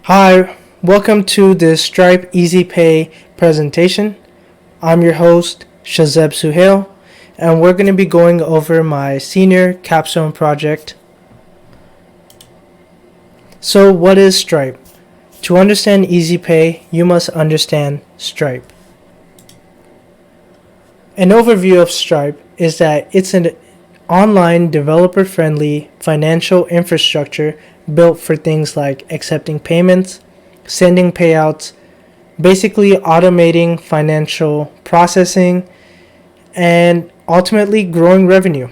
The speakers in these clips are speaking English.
Hi, welcome to this Stripe EasyPay presentation. I'm your host, Shazeb Suhail, and we're going to be going over my senior capstone project. So, what is Stripe? To understand EasyPay, you must understand Stripe. An overview of Stripe is that it's an online developer-friendly financial infrastructure built for things like accepting payments, sending payouts, basically automating financial processing, and ultimately growing revenue.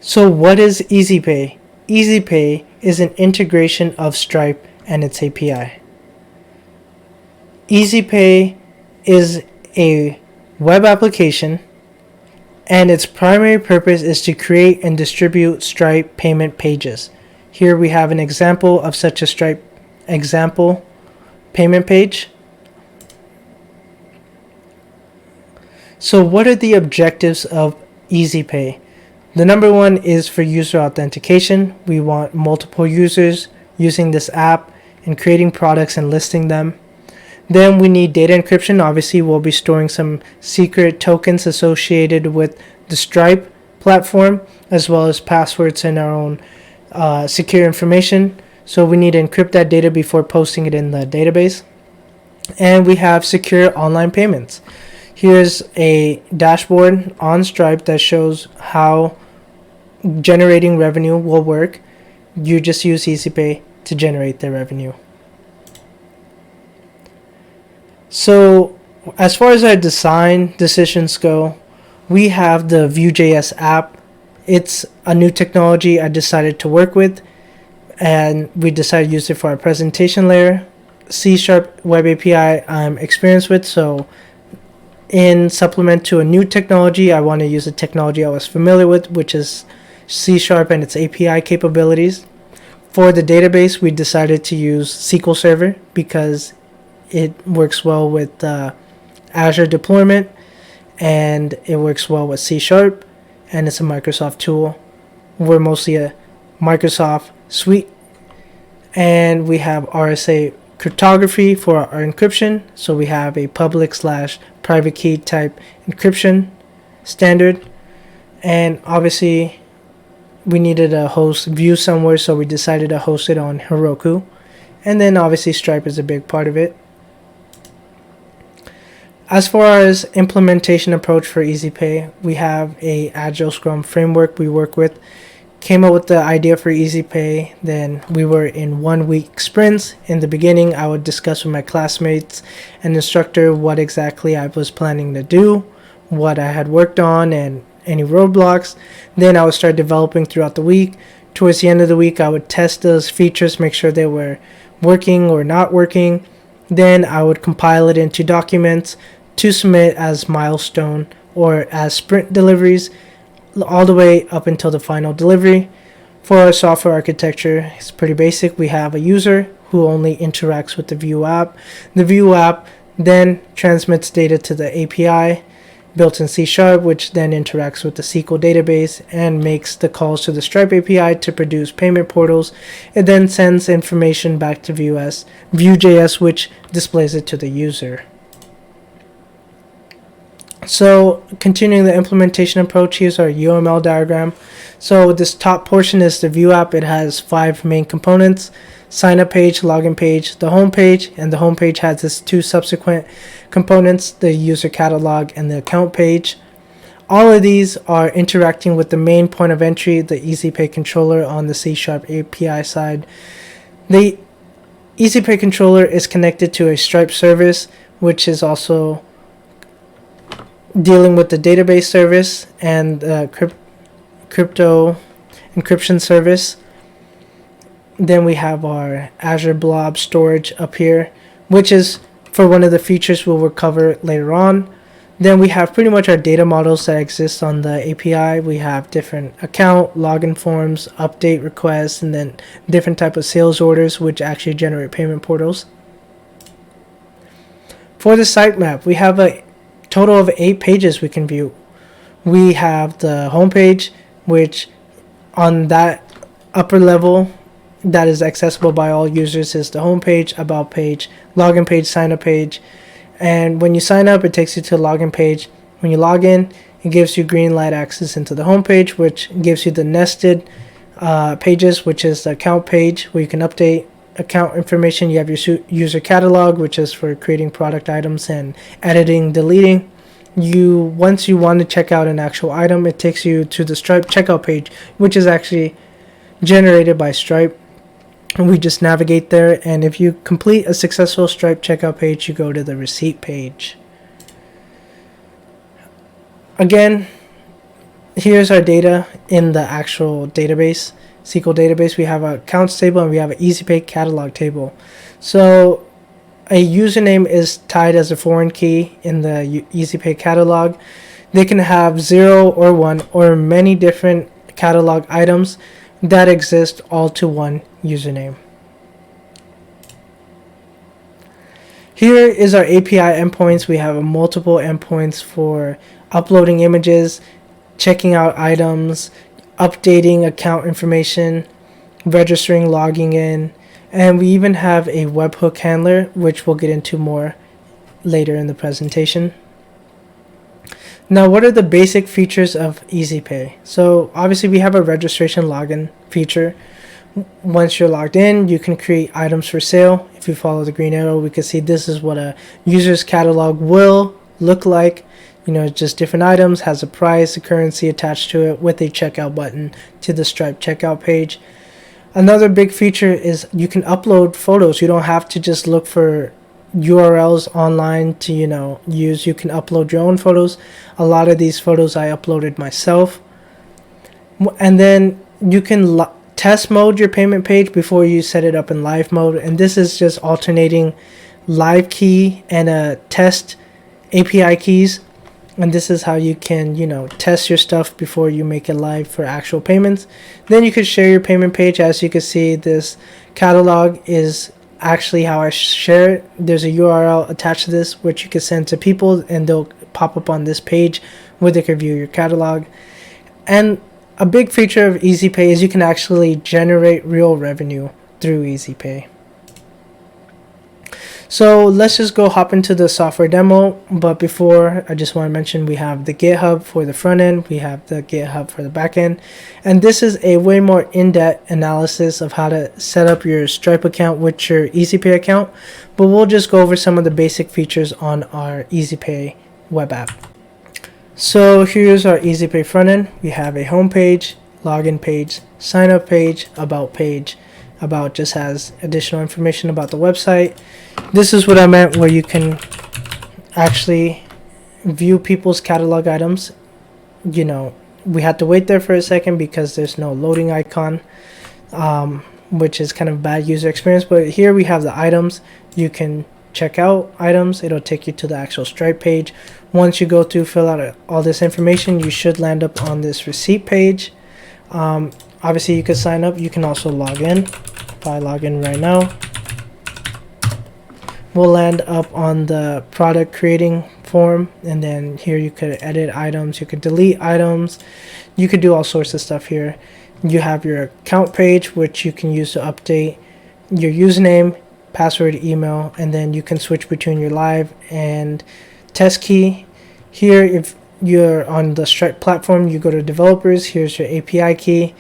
So what is EasyPay? EasyPay is an integration of Stripe and its API. EasyPay is a web application, and its primary purpose is to create and distribute Stripe payment pages. Here we have an example of such a Stripe example payment page. So what are the objectives of EasyPay? The number one is for user authentication. We want multiple users using this app and creating products and listing them. Then we need data encryption. Obviously, we'll be storing some secret tokens associated with the Stripe platform, as well as passwords and our own secure information. So we need to encrypt that data before posting it in the database. And we have secure online payments. Here's a dashboard on Stripe that shows how generating revenue will work. You just use EasyPay to generate the revenue. So as far as our design decisions go, we have the Vue.js app. It's a new technology I decided to work with, and we decided to use it for our presentation layer. C# Web API I'm experienced with, so in supplement to a new technology, I want to use a technology I was familiar with, which is C# and its API capabilities. For the database, we decided to use SQL Server because it works well with Azure deployment, and it works well with C#, and it's a Microsoft tool. We're mostly a Microsoft suite, and we have RSA cryptography for our encryption. So we have a public/private key type encryption standard, and obviously we needed a host Vue somewhere, so we decided to host it on Heroku, and then obviously Stripe is a big part of it. As far as implementation approach for EasyPay, we have a Agile Scrum framework we work with. Came up with the idea for EasyPay, then we were in 1 week sprints. In the beginning, I would discuss with my classmates and instructor what exactly I was planning to do, what I had worked on, and any roadblocks. Then I would start developing throughout the week. Towards the end of the week, I would test those features, make sure they were working or not working. Then I would compile it into documents to submit as milestone or as sprint deliveries, all the way up until the final delivery. For our software architecture, it's pretty basic. We have a user who only interacts with the Vue app. The Vue app then transmits data to the API built in C#, which then interacts with the SQL database and makes the calls to the Stripe API to produce payment portals. It then sends information back to Vue.js, which displays it to the user. So continuing the implementation approach, here's our UML diagram. So this top portion is the Vue app. It has 5 main components: sign up page, login page, the home page, and the home page has its 2 subsequent components, the user catalog and the account page. All of these are interacting with the main point of entry, the EasyPay controller on the C# API side. The EasyPay controller is connected to a Stripe service, which is also dealing with the database service and the crypto encryption service. Then we have our Azure Blob storage up here, which is for one of the features we'll cover later on. Then we have pretty much our data models that exist on the API. We have different account, login forms, update requests, and then different type of sales orders, which actually generate payment portals. For the sitemap, we have a total of 8 pages we can view. We have the home page, which on that upper level that is accessible by all users is the home page, about page, login page, sign up page. And when you sign up, it takes you to the login page. When you log in, it gives you green light access into the home page, which gives you the nested pages, which is the account page where you can update account information. You have your user catalog, which is for creating product items and editing, deleting. Once you want to check out an actual item, it takes you to the Stripe checkout page, which is actually generated by Stripe. And we just navigate there, and if you complete a successful Stripe checkout page, you go to the receipt page. Again, here's our data in the actual database, SQL database. We have an accounts table and we have an EasyPay catalog table. So a username is tied as a foreign key in the EasyPay catalog. They can have 0 or 1 or many different catalog items that exist all to one username. Here is our API endpoints. We have multiple endpoints for uploading images, checking out items, updating account information, registering, logging in, and we even have a webhook handler, which we'll get into more later in the presentation. Now, what are the basic features of EasyPay? So obviously we have a registration login feature. Once you're logged in, you can create items for sale. If you follow the green arrow, we can see this is what a user's catalog will look like. Just different items, has a price, a currency attached to it with a checkout button to the Stripe checkout page. Another big feature is you can upload photos. You don't have to just look for URLs online to use. You can upload your own photos. A lot of these photos I uploaded myself. And then you can test mode your payment page before you set it up in live mode, and this is just alternating live key and a test API keys. And this is how you can test your stuff before you make it live for actual payments. Then you could share your payment page. As you can see, this catalog is actually how I share it. There's a URL attached to this which you can send to people, and they'll pop up on this page where they can view your catalog. And a big feature of EasyPay is you can actually generate real revenue through EasyPay. So let's just go hop into the software demo. But before, I just want to mention we have the GitHub for the front end, we have the GitHub for the back end, and this is a way more in-depth analysis of how to set up your Stripe account with your EasyPay account. But we'll just go over some of the basic features on our EasyPay web app. So here's our EasyPay front end. We have a home page, login page, sign up page, about page. About just has additional information about the website. This is what I meant where you can actually view people's catalog items. We had to wait there for a second because there's no loading icon, which is kind of bad user experience. But here we have the items. You can check out items. It'll take you to the actual Stripe page. Once you go to fill out all this information, you should land up on this receipt page. Obviously you can sign up. You can also log in. If I log in right now, we'll land up on the product creating form, and then here you could edit items, you could delete items, you could do all sorts of stuff here. You have your account page, which you can use to update your username, password, email, and then you can switch between your live and test key. Here, if you're on the Stripe platform, you go to developers. Here's your API key.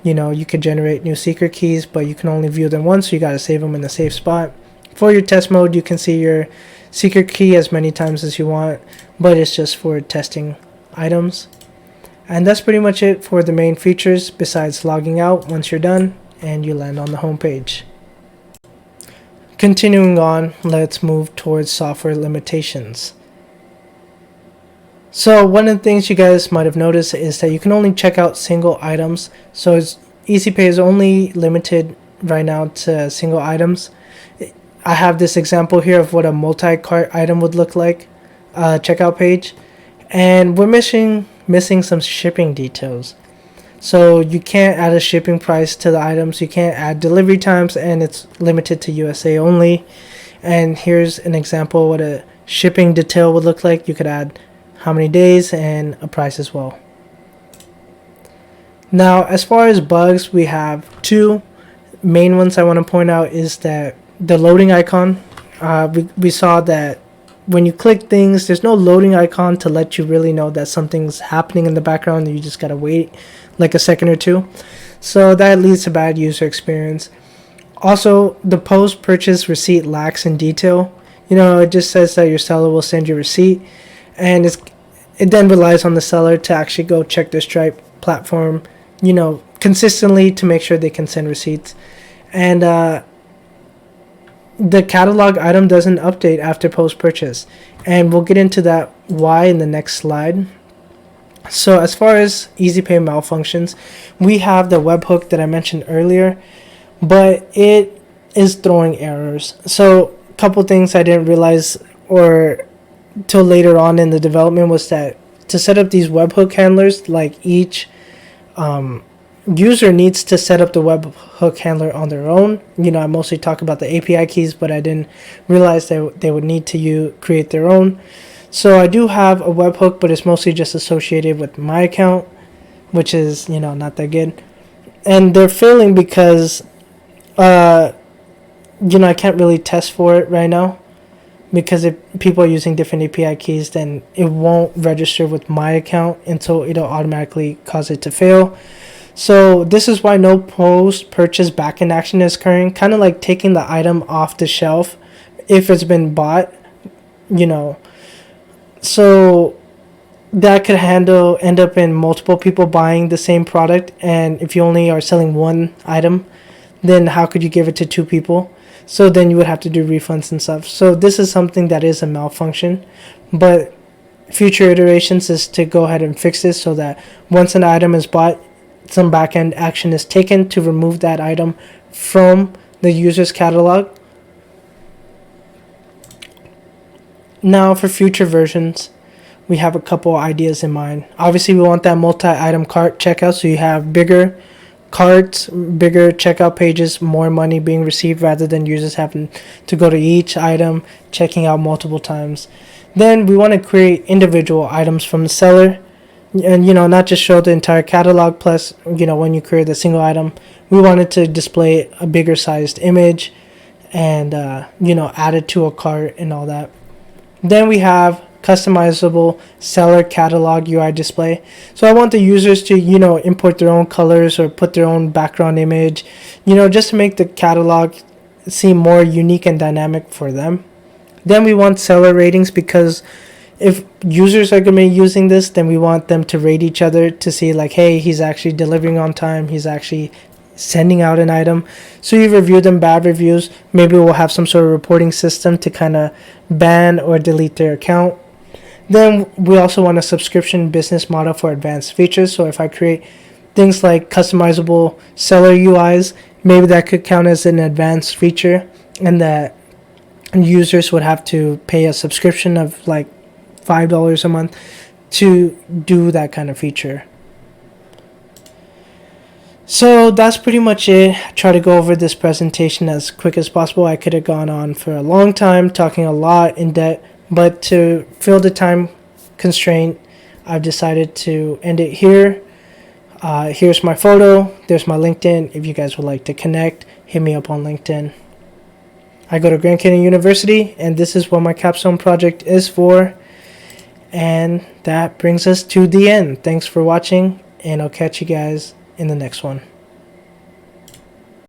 You could generate new secret keys, but you can only view them once, so you got to save them in a safe spot. For your test mode, you can see your secret key as many times as you want, but it's just for testing items. And that's pretty much it for the main features, besides logging out once you're done and you land on the home page. Continuing on, let's move towards software limitations. So one of the things you guys might have noticed is that you can only check out single items. So EasyPay is only limited right now to single items. I have this example here of what a multi-cart item would look like, checkout page, and we're missing some shipping details. So you can't add a shipping price to the items, you can't add delivery times, and it's limited to USA only. And here's an example of what a shipping detail would look like. You could add how many days and a price as well. Now, as far as bugs, we have two. main ones I want to point out is that the loading icon. We saw that when you click things, there's no loading icon to let you really know that something's happening in the background. You just gotta wait like a second or two. So that leads to bad user experience. Also, the post-purchase receipt lacks in detail. It just says that your seller will send you a receipt, and it then relies on the seller to actually go check their Stripe platform, consistently to make sure they can send receipts. And the catalog item doesn't update after post-purchase, and we'll get into that why in the next slide. So as far as EasyPay malfunctions, we have the webhook that I mentioned earlier, but it is throwing errors. So a couple things I didn't realize or till later on in the development was that to set up these webhook handlers, like each user needs to set up the webhook handler on their own. I mostly talk about the API keys, but I didn't realize that they would need to create their own. So I do have a webhook, but it's mostly just associated with my account, which is, not that good. And they're failing because, I can't really test for it right now. Because if people are using different API keys, then it won't register with my account, and so it'll automatically cause it to fail. So this is why no post-purchase backend action is occurring, kind of like taking the item off the shelf if it's been bought, So that could end up in multiple people buying the same product, and if you only are selling one item, then how could you give it to two people? So then you would have to do refunds and stuff. So this is something that is a malfunction, but future iterations is to go ahead and fix this so that once an item is bought, some backend action is taken to remove that item from the user's catalog. Now for future versions, we have a couple ideas in mind. Obviously, we want that multi-item cart checkout, so you have bigger carts, bigger checkout pages, more money being received rather than users having to go to each item, checking out multiple times. Then we want to create individual items from the seller, and not just show the entire catalog. Plus, when you create a single item, we wanted to display a bigger sized image and add it to a cart and all that. Then we have customizable seller catalog UI display. So I want the users to import their own colors or put their own background image, just to make the catalog seem more unique and dynamic for them. Then we want seller ratings, because if users are going to be using this, then we want them to rate each other to see like, hey, he's actually delivering on time, he's actually sending out an item. So you review them bad reviews, maybe we'll have some sort of reporting system to kind of ban or delete their account. Then we also want a subscription business model for advanced features. So if I create things like customizable seller UIs, maybe that could count as an advanced feature, and that users would have to pay a subscription of like $5 a month to do that kind of feature. So that's pretty much it. I try to go over this presentation as quick as possible. I could have gone on for a long time talking a lot in depth, but to fill the time constraint, I've decided to end it here. Here's my photo. There's my LinkedIn. If you guys would like to connect, hit me up on LinkedIn. I go to Grand Canyon University, and this is what my capstone project is for. And that brings us to the end. Thanks for watching, and I'll catch you guys in the next one.